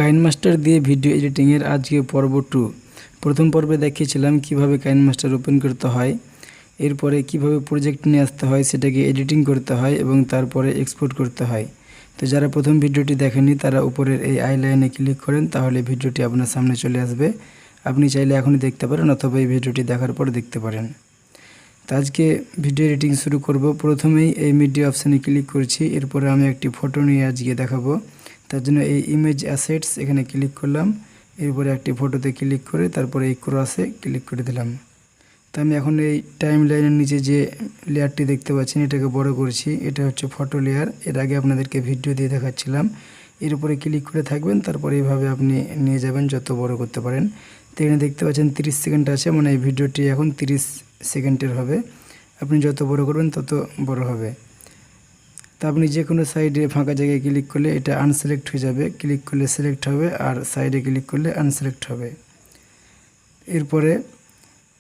KineMaster দিয়ে video এডিটিংয়ের আজকে পর্ব 2। প্রথম পর্বে দেখিয়েছিলাম কিভাবে কাইনমাস্টার ওপেন করতে হয়, এরপরে কিভাবে প্রজেক্ট নিয়ে আসতে হয়, সেটাকে এডিটিং করতে হয় এবং তারপরে এক্সপোর্ট করতে হয়। তো যারা প্রথম ভিডিওটি দেখেননি তারা উপরের এই আই লাইনে ক্লিক করেন, তাহলে ভিডিওটি আপনার সামনে চলে আসবে। আপনি চাইলে এখনই দেখতে পারেন অথবা এই ভিডিওটি দেখার পর দেখতে পারেন। তো আজকে ভিডিও এডিটিং শুরু করব। প্রথমেই এই মিডিয়া অপশানে ক্লিক করছি, এরপরে আমি একটি ফটো নিয়ে আজকে দেখাবো। তার জন্য এই ইমেজ অ্যাসেটস এখানে ক্লিক করলাম, এরপরে একটি ফটোতে ক্লিক করে তারপরে এই ক্রসে ক্লিক করে দিলাম। তো আমি এখন এই টাইম লাইনের নিচে যে লেয়ারটি দেখতে পাচ্ছেন এটাকে বড় করছি। এটা হচ্ছে ফটো লেয়ার, এর আগে আপনাদেরকে ভিডিও দিয়ে দেখাচ্ছিলাম। এর উপরে ক্লিক করে থাকবেন, তারপরে এইভাবে আপনি নিয়ে যাবেন, যত বড় করতে পারেন। তো এখানে দেখতে পাচ্ছেন 30 সেকেন্ড আছে, মানে এই ভিডিওটি এখন 30 সেকেন্ডের হবে। আপনি যত বড় করবেন তত বড় হবে। তা আপনি যে কোনো সাইডে ফাঁকা জায়গায় ক্লিক করলে এটা আনসিলেক্ট হয়ে যাবে, ক্লিক করলে সিলেক্ট হবে, আর সাইডে ক্লিক করলে আনসিলেক্ট হবে। এরপরে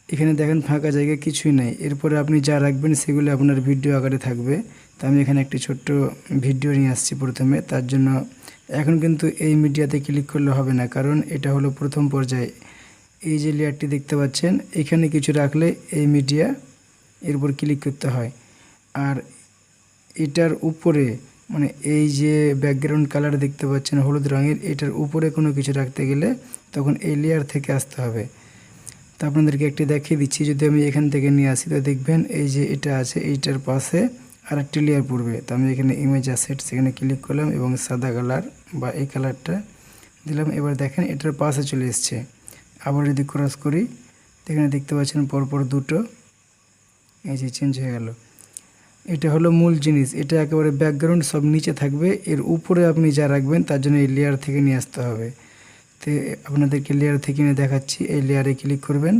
এখানে দেখেন ফাঁকা জায়গা কিছুই নেই। এরপরে আপনি যা রাখবেন সেগুলো আপনার ভিডিও আকারে থাকবে। তো আমি এখানে একটি ছোট্ট ভিডিও নিয়ে আসছি প্রথমে। তার জন্য এখন কিন্তু এই মিডিয়াতে ক্লিক করলে হবে না, কারণ এটা হলো প্রথম পর্যায়ে। এই যে লেয়ারটি দেখতে পাচ্ছেন এখানে কিছু রাখলে এই মিডিয়া এরপর ক্লিক করতে হয়। আর এটার উপরে মানে এই যে ব্যাকগ্রাউন্ড কালার দেখতে পাচ্ছেন হলুদ রঙের, এটার উপরে কোনো কিছু রাখতে গেলে তখন এই লেয়ার থেকে আসতে হবে। তো আপনাদেরকে একটি দেখিয়ে দিচ্ছি, যদি আমি এখান থেকে নিয়ে আসি তো দেখবেন এই যে এটা আছে, এইটার পাশে আর একটি লেয়ার পড়বে। তো আমি এখানে ইমেজ অ্যাসেট সেখানে ক্লিক করলাম এবং সাদা কালার বা এই কালারটা দিলাম। এবার দেখেন এটার পাশে চলে এসছে। আবার যদি ক্রস করি তো এখানে দেখতে পাচ্ছেন পরপর দুটো এই যে চেঞ্জ হয়ে গেল। এটা হলো মূল জিনিস, এটা একেবারে ব্যাকগ্রাউন্ড সব নিচে থাকবে, এর উপরে আপনি যা রাখবেন তার জন্য এই লেয়ার থেকে নিয়ে আসতে হবে। তো আপনাদেরকে লেয়ার থেকে নিয়ে দেখাচ্ছি। এই লেয়ারে ক্লিক করবেন,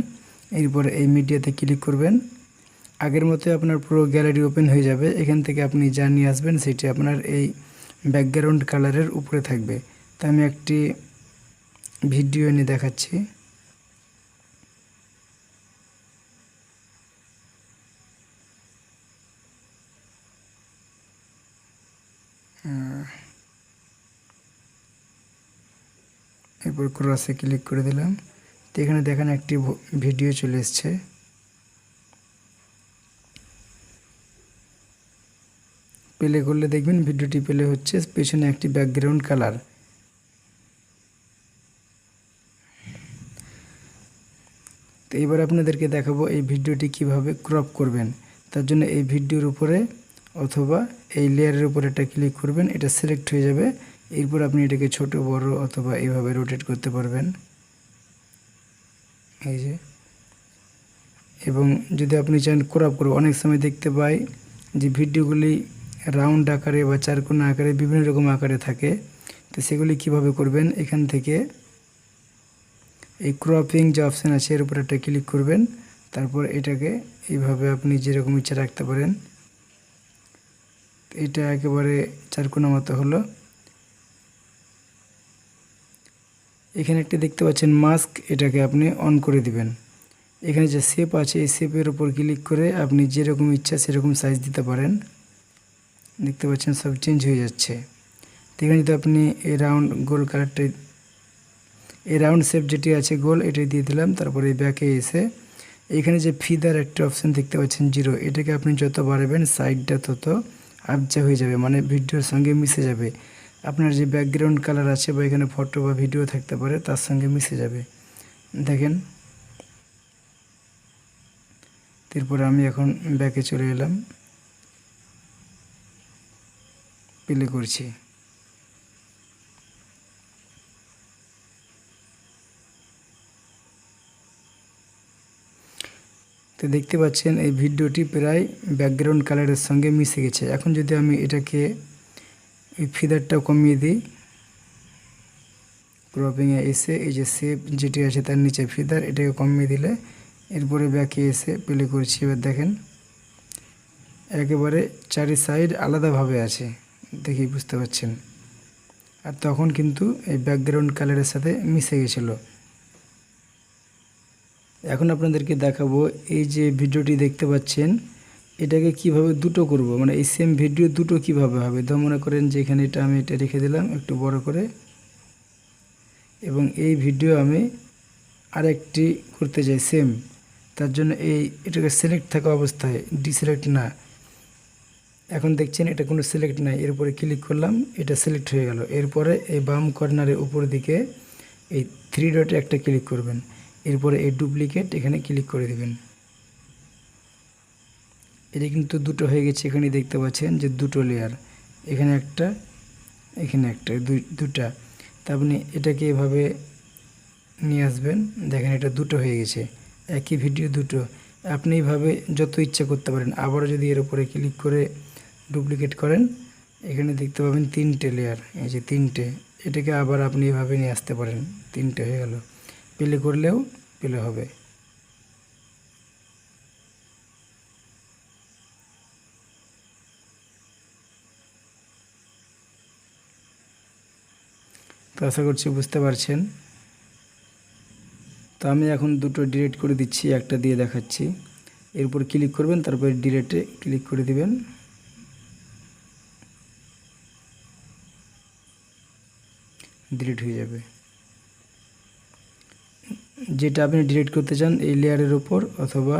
এরপরে এই মিডিয়াতে ক্লিক করবেন। আগের মতো আপনার পুরো গ্যালারি ওপেন হয়ে যাবে। এখান থেকে আপনি যা নিয়ে আসবেন সেটি আপনার এই ব্যাকগ্রাউন্ড কালারের উপরে থাকবে। তো আমি একটি ভিডিও এনে দেখাচ্ছি। এরপর ক্রসে ক্লিক করে দিলাম। তো এখানে দেখেন একটি ভিডিও চলে এসছে। প্লে করলে দেখবেন ভিডিওটি প্লে হচ্ছে, পেছনে একটি ব্যাকগ্রাউন্ড কালার। তো এবার আপনাদেরকে দেখাবো এই ভিডিওটি কিভাবে ক্রপ করবেন। তার জন্য এই ভিডিওর উপরে অথবা এই লেয়ারের উপরে একটা ক্লিক করবেন, এটা সিলেক্ট হয়ে যাবে। এরপর আপনি এটাকে ছোট বড় অথবা এইভাবে রোটেট করতে পারবেন, এই যে। এবং যদি আপনি চান ক্রপ করবেন, অনেক সময় দেখতে পাই যে ভিডিওগুলি রাউন্ড আকারে বা চারকোনা আকারে বিভিন্ন রকম আকারে থাকে। তো সেগুলি কিভাবে করবেন, এখান থেকে এই ক্রপিং যে অপশান আছে এর উপর একটা ক্লিক করবেন, তারপর এটাকে এইভাবে আপনি যেরকম ইচ্ছা রাখতে পারেন। এটা একেবারে চারকোনা মতো হলো। এখানে একটি দেখতে পাচ্ছেন মাস্ক, এটাকে আপনি অন করে দিবেন। এখানে যে শেপ আছে এই শেপের উপর ক্লিক করে আপনি যেরকম ইচ্ছা সেরকম সাইজ দিতে পারেন। দেখতে পাচ্ছেন সব চেঞ্জ হয়ে যাচ্ছে। তো এখানে যদি আপনি এই রাউন্ড গোল কালারটা, এই রাউন্ড শেপ যেটি আছে গোল, এটাই দিয়ে দিলাম। তারপরে এই ব্যাকে এসে এখানে যে ফিদার একটা অপশান দেখতে পাচ্ছেন 0, এটাকে আপনি যত বাড়াবেন সাইডটা তত আবজা হয়ে যাবে, মানে ভিডিওর সঙ্গে মিশে যাবে। আপনার যে ব্যাকগ্রাউন্ড কালার আছে বা এখানে ফটো বা ভিডিও থাকতে পারে তার সঙ্গে মিশে যাবে, দেখেন। তারপরে আমি এখন ব্যাকে চলে এলাম, প্লে করছি। তো দেখতে পাচ্ছেন এই ভিডিওটি প্রায় ব্যাকগ্রাউন্ড কালারের সঙ্গে মিশে গেছে। এখন যদি আমি এটাকে এই ফিদারটা কমিয়ে দিই, ক্রপিংয়ে এসে এই যে শেপ যেটি আছে তার নিচে ফিদার, এটাকে কমিয়ে দিলে এরপরে ব্যাকে এসে প্লে করছি। এবার দেখেন একেবারে চারি সাইড আলাদাভাবে আছে, দেখি বুঝতে পারছেন। আর তখন কিন্তু এই ব্যাকগ্রাউন্ড কালারের সাথে মিশে গেছিলো। এখন আপনাদেরকে দেখাবো এই যে ভিডিওটি দেখতে পাচ্ছেন এটাকে কিভাবে দুটো করব, মানে এই সেম ভিডিও দুটো কিভাবে হবে। তো মনে করেন যে এখানে এটা আমি এটা রেখে দিলাম একটু বড় করে, এবং এই ভিডিও আমি আরেকটি করতে চাই সেম, তার জন্য এটাকে সিলেক্ট থাকা অবস্থায় ডিসিলেক্ট না, এখন দেখছেন এটা কোনো সিলেক্ট নাই, এর উপরে ক্লিক করলাম, এটা সিলেক্ট হয়ে গেল। এরপরে এই বাম কর্নারের উপর দিকে এই 3 ডটে একটা ক্লিক করবেন, এরপরে এই ডুপ্লিকেট এখানে ক্লিক করে দেবেন। এটা কিন্তু দুটো হয়ে গেছে, এখানে দেখতে পাচ্ছেন যে দুটো লেয়ার, এখানে একটা এখানে একটা, দুটা। তা আপনি এটাকে এভাবে নিয়ে আসবেন, দেখেন এটা দুটো হয়ে গেছে, একই ভিডিও দুটো। আপনি এইভাবে যত ইচ্ছা করতে পারেন। আবারও যদি এর উপরে ক্লিক করে ডুপ্লিকেট করেন, এখানে দেখতে পাবেন 3টে লেয়ার, এই যে 3টে। এটাকে আবার আপনি এভাবে নিয়ে আসতে পারেন, 3টে হয়ে গেল। প্লে করলেও প্লে হবে। তো আশা করছি বুঝতে পারছেন। তো আমি এখন দুটো ডিলিট করে দিচ্ছি, একটা দিয়ে দেখাচ্ছি। এর উপর ক্লিক করবেন, তারপরে ডিলিটে ক্লিক করে দিবেন। ডিলিট হয়ে যাবে। যেটা আপনি ডিলিট করতে চান এই লেয়ারের উপর, অথবা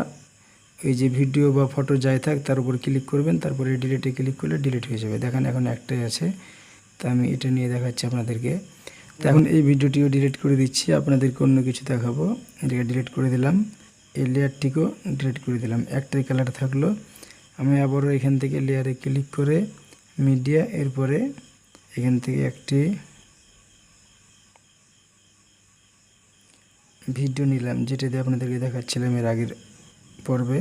এই যে ভিডিও বা ফটো যাই থাক তার উপর ক্লিক করবেন, তারপরে ডিলিটে ক্লিক করলে ডিলিট হয়ে যাবে। দেখেন এখন একটাই আছে, তা আমি এটা নিয়ে দেখাচ্ছি আপনাদেরকে। তো এখন এই ভিডিওটিও ডিলিট করে দিচ্ছি, আপনাদেরকে অন্য কিছু দেখাবো। এটাকে ডিলিট করে দিলাম, এই লেয়ারটিকেও ডিলিট করে দিলাম, একটাই কালার থাকলো। আমি আবারও এখান থেকে লেয়ারে ক্লিক করে মিডিয়া, এরপরে এখান থেকে একটি ভিডিও নিলাম, যেটা দিয়ে আপনাদেরকে দেখাচ্ছিলাম এর আগের পর্বে।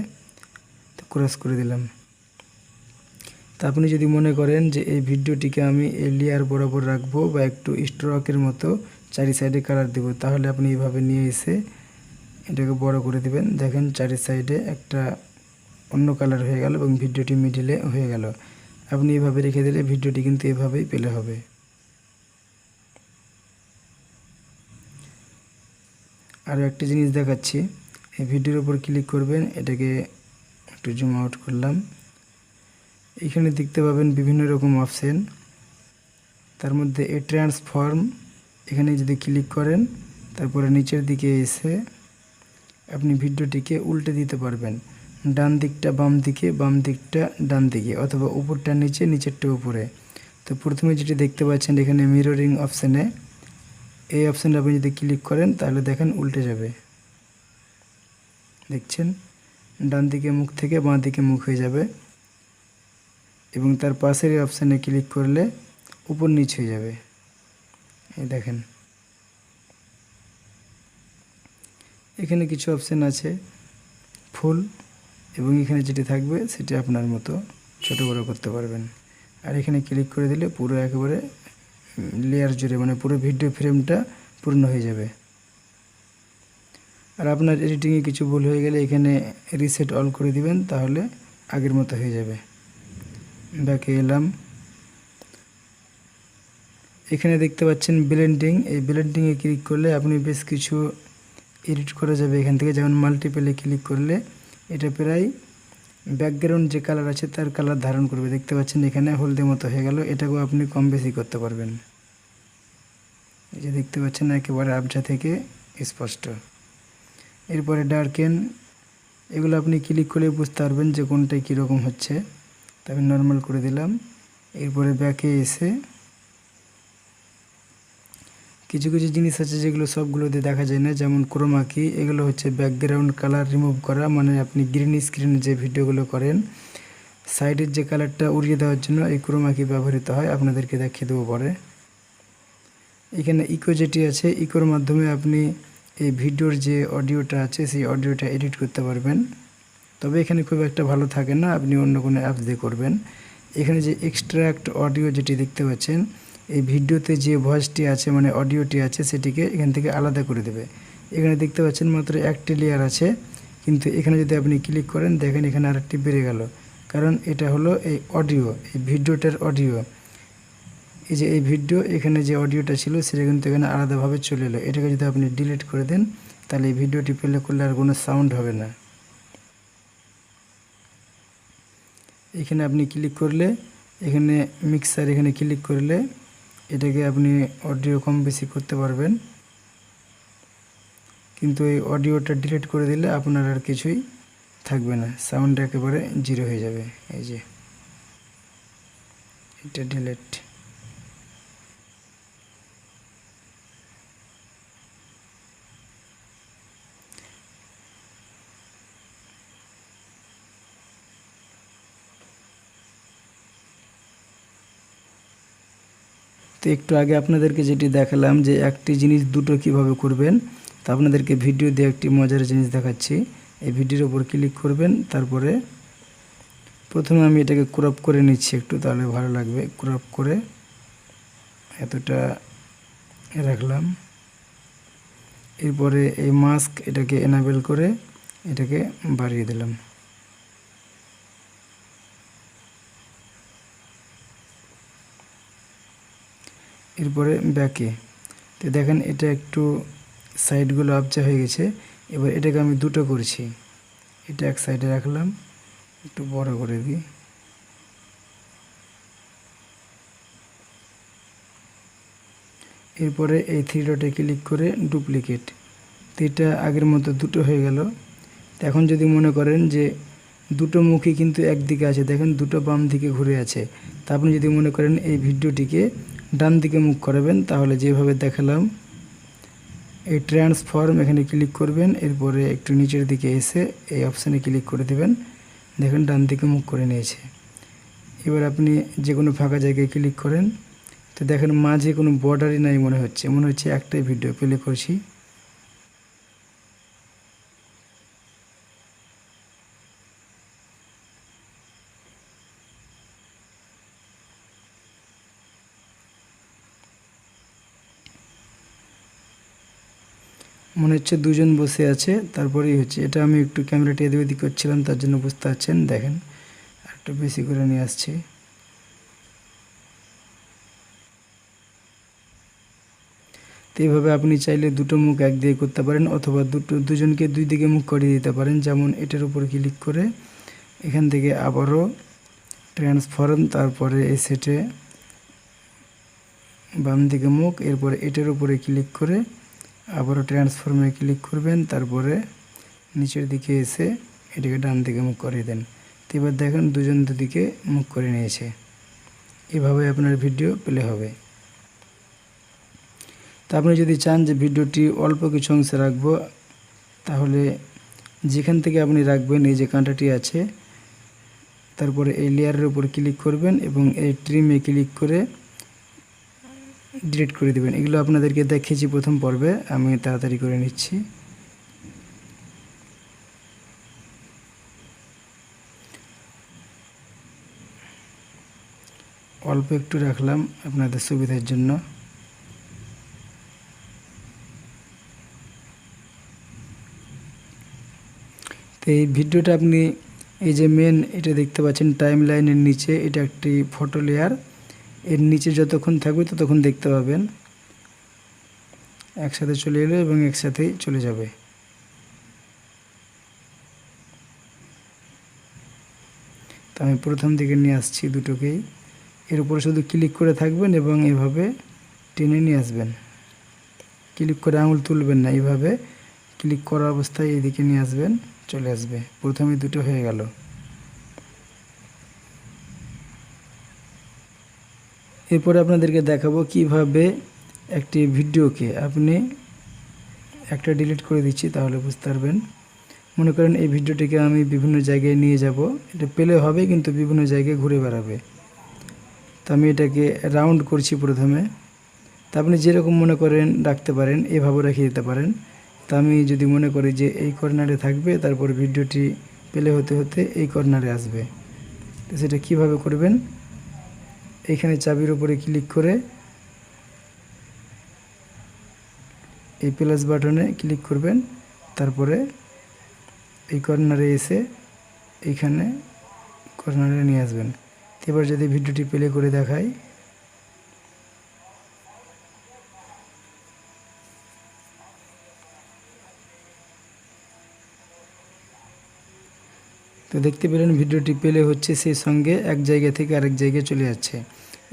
তো ক্রস করে দিলাম। তা আপনি যদি মনে করেন যে এই ভিডিওটিকে আমি এই লেয়ার বরাবর রাখবো বা একটু স্ট্রোকের মতো চারি সাইডে কালার দেব, তাহলে আপনি এইভাবে নিয়ে এসে এটাকে বড় করে দিবেন। দেখেন চারি সাইডে একটা অন্য কালার হয়ে গেল এবং ভিডিওটি মিডিলে হয়ে গেল। আপনি এইভাবে রেখে দিলে ভিডিওটি কিন্তু এভাবেই পেলে হবে। আরও একটা জিনিস দেখাচ্ছি, এই ভিডিওর উপর ক্লিক করবেন, এটাকে একটু জুম আউট করলাম। এখানে দেখতে পাবেন বিভিন্ন রকম অপশন, তার মধ্যে এই ট্রান্সফর্ম, এখানে যদি ক্লিক করেন তারপরে নিচের দিকে এসে আপনি ভিডিওটিকে উল্টে দিতে পারবেন, ডান দিকটা বাম দিকে, বাম দিকটা ডান দিকে, অথবা উপরটা নিচে, নিচেরটা উপরে। তো প্রথমে যেটি দেখতে পাচ্ছেন এখানে মিররিং অপশানে, এই অপশানে আপনি যদি ক্লিক করেন তাহলে দেখেন উল্টে যাবে, দেখছেন ডান দিকে মুখ থেকে বাঁ দিকে মুখ হয়ে যাবে। এবং তার পাশের এই অপশানে ক্লিক করলে উপর নিচ হয়ে যাবে, এই দেখেন। এখানে কিছু অপশান আছে ফুল, এবং এখানে যেটি থাকবে সেটি আপনার মতো ছোট বড় করতে পারবেন। আর এখানে ক্লিক করে দিলে পুরো একেবারে লেয়ার জুড়ে, মানে পুরো ভিডিও ফ্রেমটা পূর্ণ হয়ে যাবে। আর আপনার এডিটিংয়ে কিছু ভুল হয়ে গেলে এখানে রিসেট অল করে দিবেন, তাহলে আগের মতো হয়ে যাবে। ব্যাকে এলাম, এখানে দেখতে পাচ্ছেন ব্লেন্ডিং, এই ব্লেন্ডিংয়ে ক্লিক করলে আপনি বেশ কিছু এডিট করা যাবে এখান থেকে। যেমন মাল্টিপলে ক্লিক করলে এটা প্রায় ব্যাকগ্রাউন্ড যে কালার আছে তার কালার ধারণ করবে, দেখতে পাচ্ছেন এখানে হলদে মতো হয়ে গেল। এটাকেও আপনি কম বেশি করতে পারবেন, এই যে দেখতে পাচ্ছেন একেবারে আবছা থেকে স্পষ্ট। এরপরে ডার্কেন, এগুলো আপনি ক্লিক করলে বুঝতে পারবেন যে কোনটায় কীরকম হচ্ছে। তা আমি নর্মাল করে দিলাম। এরপরে ব্যাকে এসে কিছু কিছু জিনিস আছে যেগুলো সবগুলোতে দেখা যায় না, যেমন ক্রোমা কি, এগুলো হচ্ছে ব্যাকগ্রাউন্ড কালার রিমুভ করা, মানে আপনি গ্রিন স্ক্রিনে যে ভিডিওগুলো করেন সাইডের যে কালারটা উড়িয়ে দেওয়ার জন্য এই ক্রোমা কি ব্যবহৃত হয়, আপনাদেরকে দেখিয়ে দেবো পরে। এখানে ইকো যেটি আছে, ইকোর মাধ্যমে আপনি এই ভিডিওর যে অডিওটা আছে সেই অডিওটা এডিট করতে পারবেন, তবে এখানে খুব একটা ভালো থাকে না, আপনি অন্য কোনো অ্যাপস দিয়ে করবেন। এখানে যে এক্সট্রাক্ট অডিও যেটি দেখতে পাচ্ছেন, এই ভিডিওতে যে ভয়েসটি আছে মানে অডিওটি আছে সেটিকে এখান থেকে আলাদা করে দেবে। এখানে দেখতে পাচ্ছেন মাত্র একটি লেয়ার আছে, কিন্তু এখানে যদি আপনি ক্লিক করেন দেখেন এখানে আরেকটি বেড়ে গেল, কারণ এটা হলো এই অডিও, এই ভিডিওটার অডিও। এই যে এই ভিডিও, এখানে যে অডিওটা ছিল সেটা কিন্তু এখানে আলাদাভাবে চলে এলো। এটাকে যদি আপনি ডিলিট করে দেন তাহলে এই ভিডিওটি প্লে করলে আর কোনো সাউন্ড হবে না। এখানে আপনি ক্লিক করলে এখানে মিক্সার, এখানে ক্লিক করলে এটাকে আপনি অডিও কম বেশি করতে পারবেন। কিন্তু এই অডিওটা ডিলিট করে দিলে আপনার আর কিছুই থাকবে না, সাউন্ড একেবারে জিরো হয়ে যাবে। এই যে এটা ডিলিট। তো একটু আগে আপনাদেরকে যেটি দেখালাম যে একটি জিনিস দুটো কিভাবে করবেন, তা আপনাদেরকে ভিডিও দিয়ে একটি মজার জিনিস দেখাচ্ছি। এই ভিডিওর উপর ক্লিক করবেন, তারপরে প্রথমে আমি এটাকে ক্রপ করে নিচ্ছি একটু, তাহলে ভালো লাগবে। ক্রপ করে এতটা রাখলাম। এরপরে এই মাস্ক এটাকে এনাবেল করে এটাকে বাড়িয়ে দিলাম। এরপরে ব্যাকে তো দেখেন এটা একটু সাইডগুলো আবজা হয়ে গেছে। এবার এটাকে আমি দুটো করছি, এটা এক সাইডে রাখলাম, একটু বড় করে দিই। এরপরে এই থ্রি ডটে ক্লিক করে ডুপ্লিকেট। তো এটা আগের মতো দুটো হয়ে গেল। এখন যদি মনে করেন যে দুটো মুখই কিন্তু একদিকে আছে, দেখেন দুটো বাম দিকে ঘুরে আছে, তা আপনি যদি মনে করেন এই ভিডিওটিকে ডান দিকে মুখ করাবেন, তাহলে যেভাবে দেখালাম এই ট্রান্সফর্ম এখানে ক্লিক করবেন। এরপরে একটু নিচের দিকে এসে এই অপশানে ক্লিক করে দেবেন, দেখেন ডান দিকে মুখ করে নিয়েছে। এবার আপনি যে কোনো ফাঁকা জায়গায় ক্লিক করেন, তো দেখেন মাঝে কোনো বর্ডারই নাই, মনে হচ্ছে একটাই ভিডিও প্লে করছি। মনে হচ্ছে দুজন বসে আছে, তারপরেই হচ্ছে। এটা আমি একটু ক্যামেরাটি এদিক ওদিক করছিলাম, তার জন্য বুঝতে পারছেন। দেখেন আর একটু বেশি করে নিয়ে আসছি। তো এইভাবে আপনি চাইলে দুটো মুখ এক দিয়ে করতে পারেন, অথবা দুজনকে দুই দিকে মুখ করিয়ে দিতে পারেন। যেমন এটার উপর ক্লিক করে এখান থেকে আবারও ট্রান্সফর্ম, তারপরে এই সেটে বাম দিকে মুখ, এরপরে এটার উপরে ক্লিক করে আবারও ট্রান্সফর্মে ক্লিক করবেন, তারপরে নিচের দিকে এসে এটাকে ডান দিকে মুখ করিয়ে দেন। তো এবার দেখেন দুজন দুদিকে মুখ করে নিয়েছে। এভাবে আপনার ভিডিও প্লে হবে। তা আপনি যদি চান যে ভিডিওটি অল্প কিছু অংশে রাখবো, তাহলে যেখান থেকে আপনি রাখবেন এই যে কাঁটাটি আছে, তারপরে এই লেয়ারের উপর ক্লিক করবেন এবং এই ট্রিমে ক্লিক করে ডিলিট করে দেবেন। এগুলো আপনাদেরকে দেখিয়েছি প্রথম পর্বে, আমি তাড়াতাড়ি করে নিচ্ছি। অল্প একটু রাখলাম আপনাদের সুবিধার জন্য। তো এই ভিডিওটা আপনি এই যে মেন এটা দেখতে পাচ্ছেন টাইম লাইনের নিচে, এটা একটি ফটো লেয়ার, এর নিচে যতক্ষণ থাকবে ততক্ষণ দেখতে পাবেন। একসাথে চলে এলো এবং একসাথেই চলে যাবে। তো আমি প্রথম দিকে নিয়ে আসছি দুটোকেই। এর উপরে শুধু ক্লিক করে থাকবেন এবং এভাবে টেনে নিয়ে আসবেন। ক্লিক করে আঙুল তুলবেন না, এইভাবে ক্লিক করা অবস্থায় এইদিকে নিয়ে আসবেন, চলে আসবে। প্রথমে দুটো হয়ে গেল। এরপরে আপনাদেরকে দেখাবো কিভাবে একটি ভিডিওকে আপনি একটা ডিলিট করে দিচ্ছি, তাহলে বুঝতে পারবেন। মনে করেন এই ভিডিওটিকে আমি বিভিন্ন জায়গায় নিয়ে যাব, এটা প্লে হবে কিন্তু বিভিন্ন জায়গায় ঘুরে বেড়াবে। তো আমি এটাকে রাউন্ড করছি প্রথমে। তা আপনি যেরকম মনে করেন রাখতে পারেন, এভাবে রেখে দিতে পারেন। তা আমি যদি মনে করি যে এই কর্নারে থাকবে, তারপর ভিডিওটি প্লে হতে হতে এই কর্নারে আসবে, তো সেটা কিভাবে করবেন, এইখানে চাবির উপরে ক্লিক করে এই প্লাস বাটনে ক্লিক করবেন, তারপরে এই কর্নারে এসে এইখানে কর্নারে নিয়ে আসবেন। এবার যদি ভিডিওটি প্লে করে দেখাই, তো দেখতে পেলেন ভিডিওটি প্লে হচ্ছে, সেই সঙ্গে এক জায়গা থেকে আরেক জায়গায় চলে যাচ্ছে।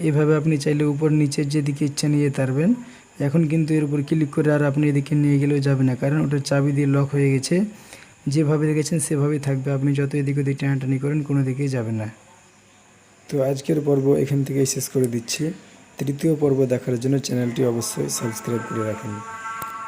এইভাবে আপনি চাইলে উপর নিচের যেদিকে ইচ্ছা নিয়ে যেতে পারবেন। এখন কিন্তু এর উপর ক্লিক করে আর আপনি এদিকে নিয়ে গেলেও যাবে না, কারণ ওটা চাবি দিয়ে লক হয়ে গেছে। যেভাবে রেখেছেন সেভাবেই থাকবে, আপনি যত এদিক ওদিক টানাটানি করেন কোনো দিকেই যাবে না। তো আজকের পর্ব এখান থেকেই শেষ করে দিচ্ছি। তৃতীয় পর্ব দেখার জন্য চ্যানেলটি অবশ্যই সাবস্ক্রাইব করে রাখুন।